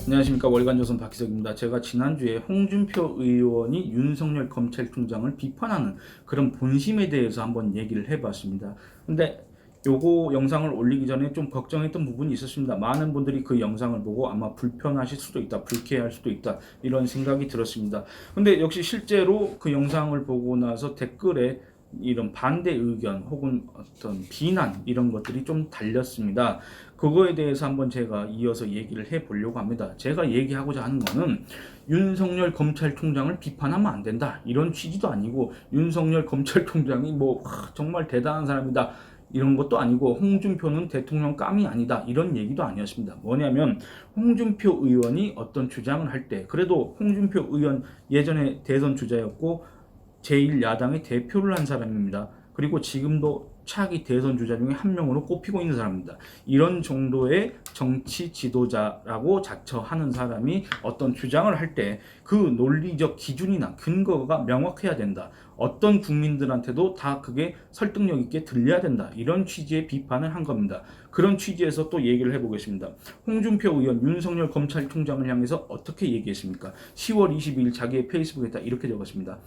안녕하십니까. 월간조선 박희석입니다. 제가 지난주에 홍준표 의원이 윤석열 검찰총장을 비판하는 그런 본심에 대해서 한번 얘기를 해봤습니다. 근데 요거 영상을 올리기 전에 좀 걱정했던 부분이 있었습니다. 많은 분들이 그 영상을 보고 아마 불편하실 수도 있다, 불쾌할 수도 있다, 이런 생각이 들었습니다. 근데 역시 실제로 그 영상을 보고 나서 댓글에 이런 반대 의견 혹은 어떤 비난 이런 것들이 좀 달렸습니다. 그거에 대해서 한번 제가 이어서 얘기를 해보려고 합니다. 제가 얘기하고자 하는 거는 윤석열 검찰총장을 비판하면 안 된다 이런 취지도 아니고, 윤석열 검찰총장이 뭐 정말 대단한 사람이다 이런 것도 아니고, 홍준표는 대통령 깜이 아니다 이런 얘기도 아니었습니다. 뭐냐면 홍준표 의원이 어떤 주장을 할 때, 그래도 홍준표 의원 예전에 대선 주자였고 제1야당의 대표를 한 사람입니다. 그리고 지금도 차기 대선 주자 중에 한 명으로 꼽히고 있는 사람입니다. 이런 정도의 정치 지도자라고 자처하는 사람이 어떤 주장을 할 때 그 논리적 기준이나 근거가 명확해야 된다. 어떤 국민들한테도 다 그게 설득력 있게 들려야 된다. 이런 취지의 비판을 한 겁니다. 그런 취지에서 또 얘기를 해보겠습니다. 홍준표 의원 윤석열 검찰총장을 향해서 어떻게 얘기했습니까? 10월 22일 자기의 페이스북에다 이렇게 적었습니다.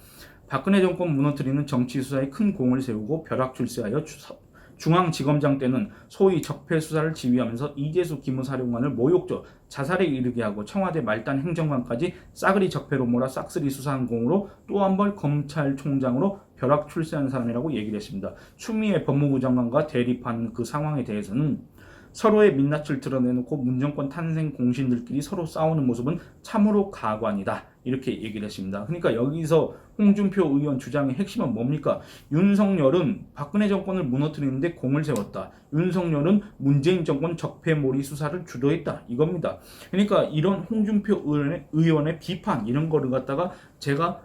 박근혜 정권 무너뜨리는 정치 수사에 큰 공을 세우고 벼락 출세하여 중앙지검장 때는 소위 적폐 수사를 지휘하면서 이재수 기무사령관을 모욕적 자살에 이르게 하고 청와대 말단 행정관까지 싸그리 적폐로 몰아 싹쓸이 수사한 공으로 또 한 번 검찰총장으로 벼락 출세한 사람이라고 얘기를 했습니다. 추미애 법무부 장관과 대립하는 그 상황에 대해서는 서로의 민낯을 드러내놓고 문정권 탄생 공신들끼리 서로 싸우는 모습은 참으로 가관이다 이렇게 얘기를 했습니다. 그러니까 여기서 홍준표 의원 주장의 핵심은 뭡니까? 윤석열은 박근혜 정권을 무너뜨리는데 공을 세웠다. 윤석열은 문재인 정권 적폐몰이 수사를 주도했다 이겁니다. 그러니까 이런 홍준표 의원의 비판 이런 거를 갖다가 제가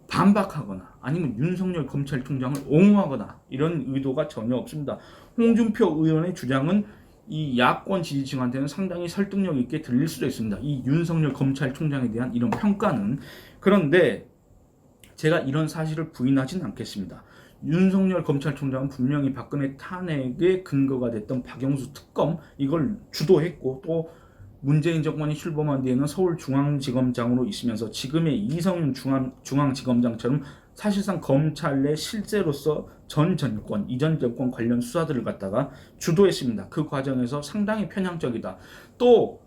반박하거나 아니면 윤석열 검찰총장을 옹호하거나 이런 의도가 전혀 없습니다. 홍준표 의원의 주장은 이 야권 지지층한테는 상당히 설득력 있게 들릴 수도 있습니다. 이 윤석열 검찰총장에 대한 이런 평가는. 그런데 제가 이런 사실을 부인하진 않겠습니다. 윤석열 검찰총장은 분명히 박근혜 탄핵의 근거가 됐던 박영수 특검 이걸 주도했고, 또 문재인 정권이 출범한 뒤에는 서울중앙지검장으로 있으면서 지금의 이성윤 중앙지검장처럼 사실상 검찰 내 실세로서 전 정권, 이전 정권 관련 수사들을 갖다가 주도했습니다. 그 과정에서 상당히 편향적이다. 또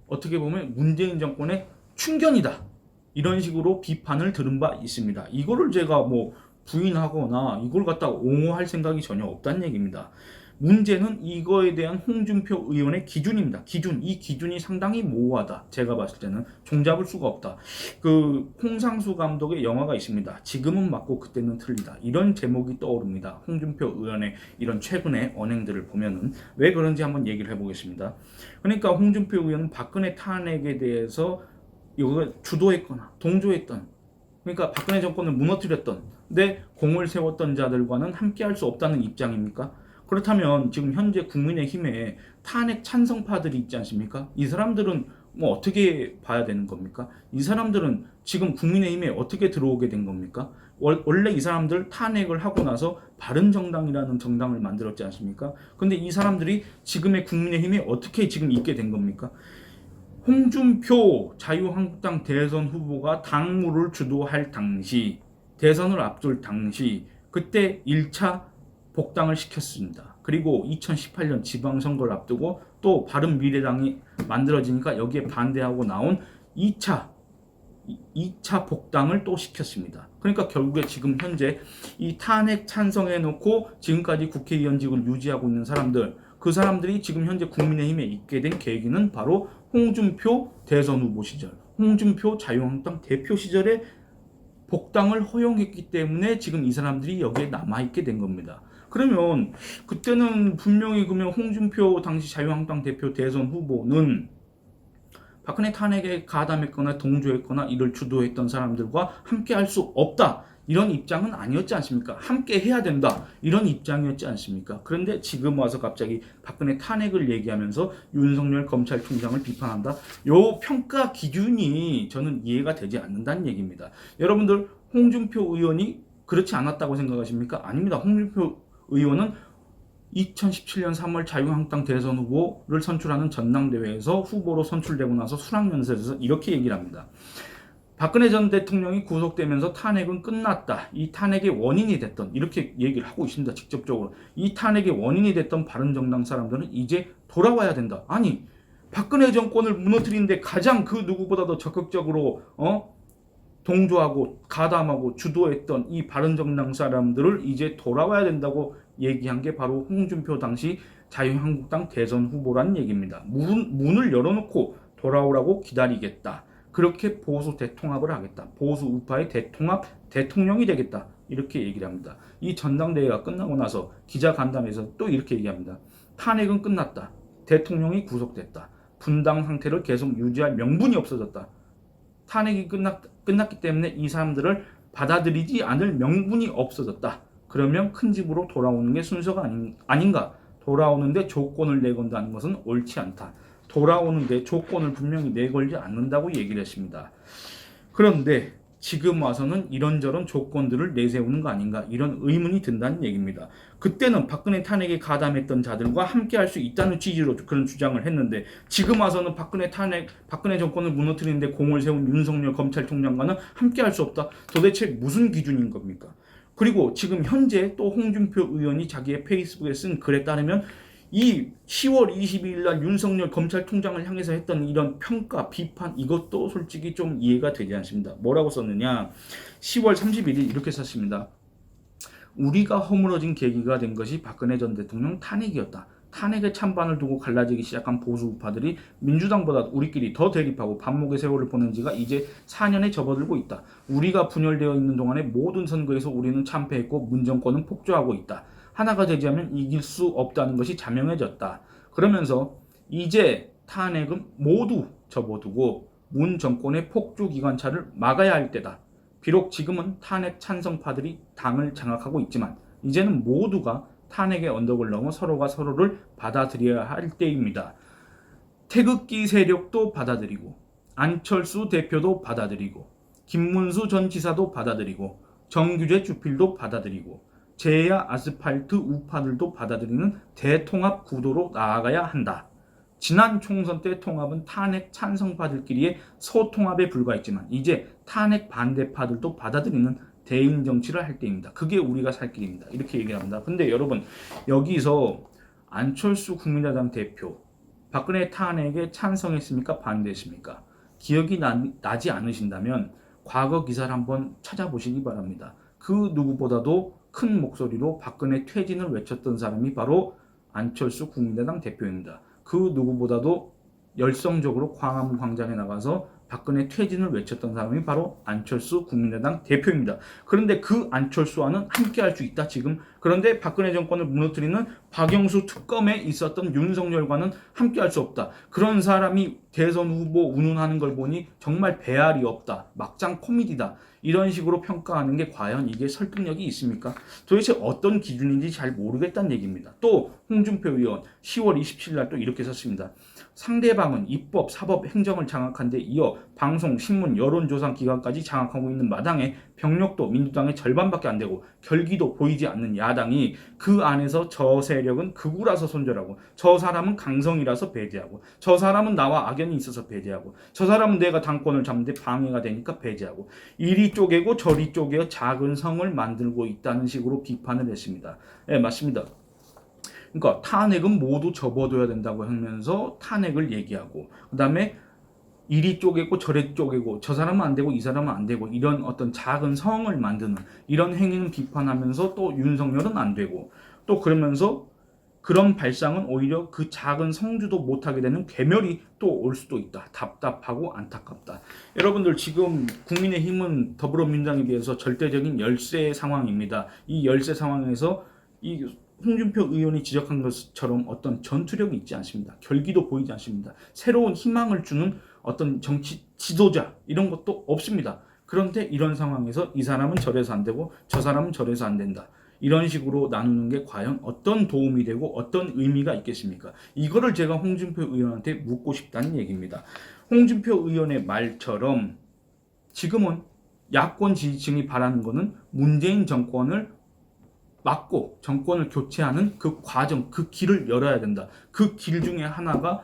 어떻게 보면 문재인 정권의 충견이다. 이런 식으로 비판을 들은 바 있습니다. 이거를 제가 뭐 부인하거나 이걸 갖다가 옹호할 생각이 전혀 없다는 얘기입니다. 문제는 이거에 대한 홍준표 의원의 기준입니다. 이 기준이 상당히 모호하다. 제가 봤을 때는 종잡을 수가 없다. 그 홍상수 감독의 영화가 있습니다. 지금은 맞고 그때는 틀리다. 이런 제목이 떠오릅니다. 홍준표 의원의 이런 최근의 언행들을 보면은 왜 그런지 한번 얘기를 해보겠습니다. 그러니까 홍준표 의원은 박근혜 탄핵에 대해서 이걸 주도했거나 동조했던, 그러니까 박근혜 정권을 무너뜨렸던 데 공을 세웠던 자들과는 함께할 수 없다는 입장입니까? 그렇다면 지금 현재 국민의힘에 탄핵 찬성파들이 있지 않습니까? 이 사람들은 뭐 어떻게 봐야 되는 겁니까? 이 사람들은 지금 국민의힘에 어떻게 들어오게 된 겁니까? 원래 이 사람들 탄핵을 하고 나서 바른정당이라는 정당을 만들었지 않습니까? 근데 이 사람들이 지금의 국민의힘에 어떻게 지금 있게 된 겁니까? 홍준표 자유한국당 대선 후보가 당무를 주도할 당시, 대선을 앞둘 당시, 그때 1차 복당을 시켰습니다. 그리고 2018년 지방선거를 앞두고 또 바른미래당이 만들어지니까 여기에 반대하고 나온 2차 복당을 또 시켰습니다. 그러니까 결국에 지금 현재 이 탄핵 찬성해놓고 지금까지 국회의원직을 유지하고 있는 사람들, 그 사람들이 지금 현재 국민의힘에 있게 된 계기는 바로 홍준표 대선 후보 시절, 홍준표 자유한국당 대표 시절에 복당을 허용했기 때문에 지금 이 사람들이 여기에 남아있게 된 겁니다. 그러면 그때는 분명히 그러면 홍준표 당시 자유한국당 대표 대선 후보는 박근혜 탄핵에 가담했거나 동조했거나 이를 주도했던 사람들과 함께 할 수 없다. 이런 입장은 아니었지 않습니까? 함께 해야 된다. 이런 입장이었지 않습니까? 그런데 지금 와서 갑자기 박근혜 탄핵을 얘기하면서 윤석열 검찰총장을 비판한다. 요 평가 기준이 저는 이해가 되지 않는다는 얘기입니다. 여러분들 홍준표 의원이 그렇지 않았다고 생각하십니까? 아닙니다. 홍준표 의원은 2017년 3월 자유한국당 대선 후보를 선출하는 전당대회에서 후보로 선출되고 나서 수락연설에서 이렇게 얘기를 합니다. 박근혜 전 대통령이 구속되면서 탄핵은 끝났다. 이 탄핵의 원인이 됐던, 이렇게 얘기를 하고 있습니다. 직접적으로. 이 탄핵의 원인이 됐던 바른정당 사람들은 이제 돌아와야 된다. 아니, 박근혜 정권을 무너뜨리는데 가장 그 누구보다도 적극적으로 동조하고 가담하고 주도했던 이 바른정당 사람들을 이제 돌아와야 된다고 얘기한 게 바로 홍준표 당시 자유한국당 대선 후보라는 얘기입니다. 문을 열어놓고 돌아오라고 기다리겠다. 그렇게 보수 대통합을 하겠다. 보수 우파의 대통합 대통령이 되겠다. 이렇게 얘기를 합니다. 이 전당대회가 끝나고 나서 기자간담회에서 또 이렇게 얘기합니다. 탄핵은 끝났다. 대통령이 구속됐다. 분당 상태를 계속 유지할 명분이 없어졌다. 탄핵이 끝났기 때문에 이 사람들을 받아들이지 않을 명분이 없어졌다. 그러면 큰 집으로 돌아오는 게 순서가 아닌가? 돌아오는데 조건을 내건다는 것은 옳지 않다. 돌아오는데 조건을 분명히 내걸지 않는다고 얘기를 했습니다. 그런데 지금 와서는 이런저런 조건들을 내세우는 거 아닌가, 이런 의문이 든다는 얘기입니다. 그때는 박근혜 탄핵에 가담했던 자들과 함께 할 수 있다는 취지로 그런 주장을 했는데, 지금 와서는 박근혜 정권을 무너뜨리는데 공을 세운 윤석열 검찰총장과는 함께 할 수 없다. 도대체 무슨 기준인 겁니까? 그리고 지금 현재 또 홍준표 의원이 자기의 페이스북에 쓴 글에 따르면 이 10월 22일 날 윤석열 검찰총장을 향해서 했던 이런 평가, 비판, 이것도 솔직히 좀 이해가 되지 않습니다. 뭐라고 썼느냐? 10월 31일 이렇게 썼습니다. 우리가 허물어진 계기가 된 것이 박근혜 전 대통령 탄핵이었다. 탄핵의 찬반을 두고 갈라지기 시작한 보수 우파들이 민주당보다 우리끼리 더 대립하고 반목의 세월을 보낸 지가 이제 4년에 접어들고 있다. 우리가 분열되어 있는 동안에 모든 선거에서 우리는 참패했고 문정권은 폭주하고 있다. 하나가 되지 않으면 이길 수 없다는 것이 자명해졌다. 그러면서 이제 탄핵은 모두 접어두고 문 정권의 폭주 기관차를 막아야 할 때다. 비록 지금은 탄핵 찬성파들이 당을 장악하고 있지만 이제는 모두가 탄핵의 언덕을 넘어 서로가 서로를 받아들여야 할 때입니다. 태극기 세력도 받아들이고 안철수 대표도 받아들이고 김문수 전 지사도 받아들이고 정규재 주필도 받아들이고 제야 아스팔트 우파들도 받아들이는 대통합 구도로 나아가야 한다. 지난 총선 때 통합은 탄핵 찬성파들끼리의 소통합에 불과했지만 이제 탄핵 반대파들도 받아들이는 대인 정치를 할 때입니다. 그게 우리가 살 길입니다. 이렇게 얘기합니다. 근데 여러분, 여기서 안철수 국민의당 대표 박근혜 탄핵에 찬성했습니까? 반대했습니까? 기억이 나지 않으신다면 과거 기사를 한번 찾아보시기 바랍니다. 그 누구보다도 큰 목소리로 박근혜 퇴진을 외쳤던 사람이 바로 안철수 국민의당 대표입니다. 그 누구보다도 열성적으로 광화문 광장에 나가서 박근혜 퇴진을 외쳤던 사람이 바로 안철수 국민의당 대표입니다. 그런데 그 안철수와는 함께 할 수 있다 지금. 그런데 박근혜 정권을 무너뜨리는 박영수 특검에 있었던 윤석열과는 함께 할 수 없다. 그런 사람이 대선 후보 운운하는 걸 보니 정말 배알이 없다. 막장 코미디다. 이런 식으로 평가하는 게 과연 이게 설득력이 있습니까? 도대체 어떤 기준인지 잘 모르겠다는 얘기입니다. 또 홍준표 의원 10월 27일 날 또 이렇게 썼습니다. 상대방은 입법, 사법, 행정을 장악한 데 이어 방송, 신문, 여론조사 기관까지 장악하고 있는 마당에 병력도 민주당의 절반밖에 안 되고 결기도 보이지 않는 야당이 그 안에서 저 세력은 극우라서 손절하고 저 사람은 강성이라서 배제하고 저 사람은 나와 악연이 있어서 배제하고 저 사람은 내가 당권을 잡는데 방해가 되니까 배제하고 이리 쪼개고 저리 쪼개어 작은 성을 만들고 있다는 식으로 비판을 했습니다. 네, 맞습니다. 그러니까 탄핵은 모두 접어둬야 된다고 하면서 탄핵을 얘기하고 그 다음에 이리 쪼개고 저리 쪼개고 저 사람은 안 되고 이 사람은 안 되고 이런 어떤 작은 성을 만드는 이런 행위는 비판하면서 또 윤석열은 안 되고 또 그러면서 그런 발상은 오히려 그 작은 성주도 못하게 되는 괴멸이 또 올 수도 있다. 답답하고 안타깝다. 여러분들 지금 국민의힘은 더불어민주당에 비해서 절대적인 열세 상황입니다. 이 열세 상황에서 이 홍준표 의원이 지적한 것처럼 어떤 전투력이 있지 않습니다. 결기도 보이지 않습니다. 새로운 희망을 주는 어떤 정치 지도자 이런 것도 없습니다. 그런데 이런 상황에서 이 사람은 저래서 안 되고 저 사람은 저래서 안 된다. 이런 식으로 나누는 게 과연 어떤 도움이 되고 어떤 의미가 있겠습니까? 이거를 제가 홍준표 의원한테 묻고 싶다는 얘기입니다. 홍준표 의원의 말처럼 지금은 야권 지지층이 바라는 거는 문재인 정권을 막고 정권을 교체하는 그 과정, 그 길을 열어야 된다. 그 길 중에 하나가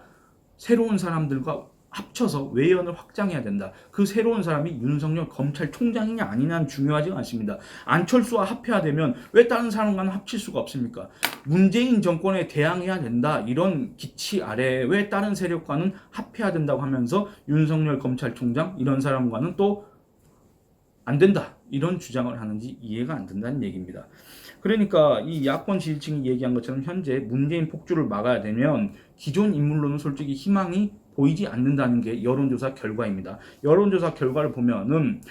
새로운 사람들과 합쳐서 외연을 확장해야 된다. 그 새로운 사람이 윤석열 검찰총장이냐 아니냐는 중요하지 않습니다. 안철수와 합해야 되면 왜 다른 사람과는 합칠 수가 없습니까? 문재인 정권에 대항해야 된다. 이런 기치 아래에 왜 다른 세력과는 합해야 된다고 하면서 윤석열 검찰총장 이런 사람과는 또 안 된다. 이런 주장을 하는지 이해가 안 된다는 얘기입니다. 그러니까 이 야권 지지층이 얘기한 것처럼 현재 문재인 폭주를 막아야 되면 기존 인물로는 솔직히 희망이 보이지 않는다는 게 여론조사 결과입니다. 여론조사 결과를 보면은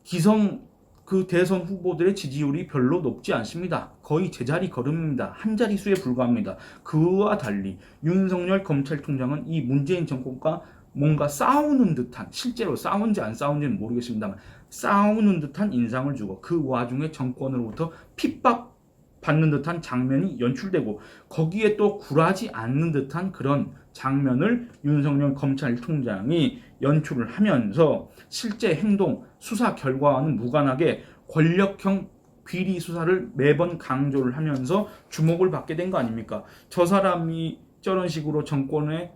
기성 그 대선 후보들의 지지율이 별로 높지 않습니다. 거의 제자리 걸음입니다. 한 자릿수에 불과합니다. 그와 달리 윤석열 검찰총장은 이 문재인 정권과 뭔가 싸우는 듯한, 실제로 싸운지 안 싸운지는 모르겠습니다만 싸우는 듯한 인상을 주고 그 와중에 정권으로부터 핍박받는 듯한 장면이 연출되고 거기에 또 굴하지 않는 듯한 그런 장면을 윤석열 검찰총장이 연출을 하면서 실제 행동, 수사 결과와는 무관하게 권력형 비리 수사를 매번 강조를 하면서 주목을 받게 된 거 아닙니까? 저 사람이 저런 식으로 정권에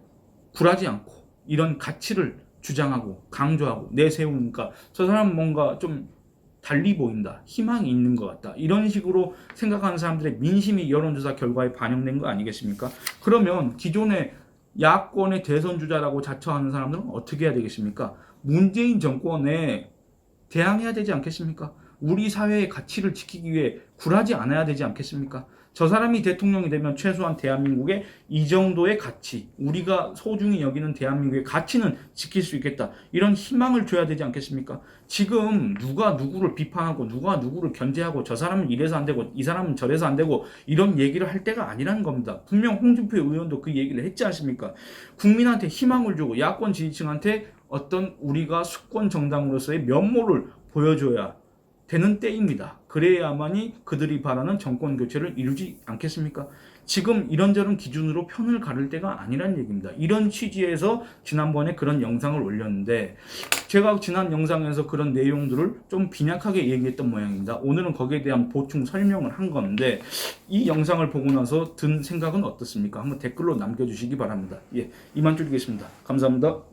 굴하지 않고 이런 가치를 주장하고 강조하고 내세우니까 저 사람은 뭔가 좀 달리 보인다, 희망이 있는 것 같다, 이런 식으로 생각하는 사람들의 민심이 여론조사 결과에 반영된 거 아니겠습니까? 그러면 기존의 야권의 대선 주자라고 자처하는 사람들은 어떻게 해야 되겠습니까? 문재인 정권에 대항해야 되지 않겠습니까? 우리 사회의 가치를 지키기 위해 굴하지 않아야 되지 않겠습니까? 저 사람이 대통령이 되면 최소한 대한민국의 이 정도의 가치, 우리가 소중히 여기는 대한민국의 가치는 지킬 수 있겠다. 이런 희망을 줘야 되지 않겠습니까? 지금 누가 누구를 비판하고 누가 누구를 견제하고 저 사람은 이래서 안 되고 이 사람은 저래서 안 되고 이런 얘기를 할 때가 아니라는 겁니다. 분명 홍준표 의원도 그 얘기를 했지 않습니까? 국민한테 희망을 주고 야권 지지층한테 어떤 우리가 수권 정당으로서의 면모를 보여줘야 되는 때입니다. 그래야만이 그들이 바라는 정권 교체를 이루지 않겠습니까? 지금 이런저런 기준으로 편을 가를 때가 아니란 얘기입니다. 이런 취지에서 지난번에 그런 영상을 올렸는데 제가 지난 영상에서 그런 내용들을 좀 빈약하게 얘기했던 모양입니다. 오늘은 거기에 대한 보충 설명을 한 건데 이 영상을 보고 나서 든 생각은 어떻습니까? 한번 댓글로 남겨주시기 바랍니다. 예, 이만 줄이겠습니다. 감사합니다.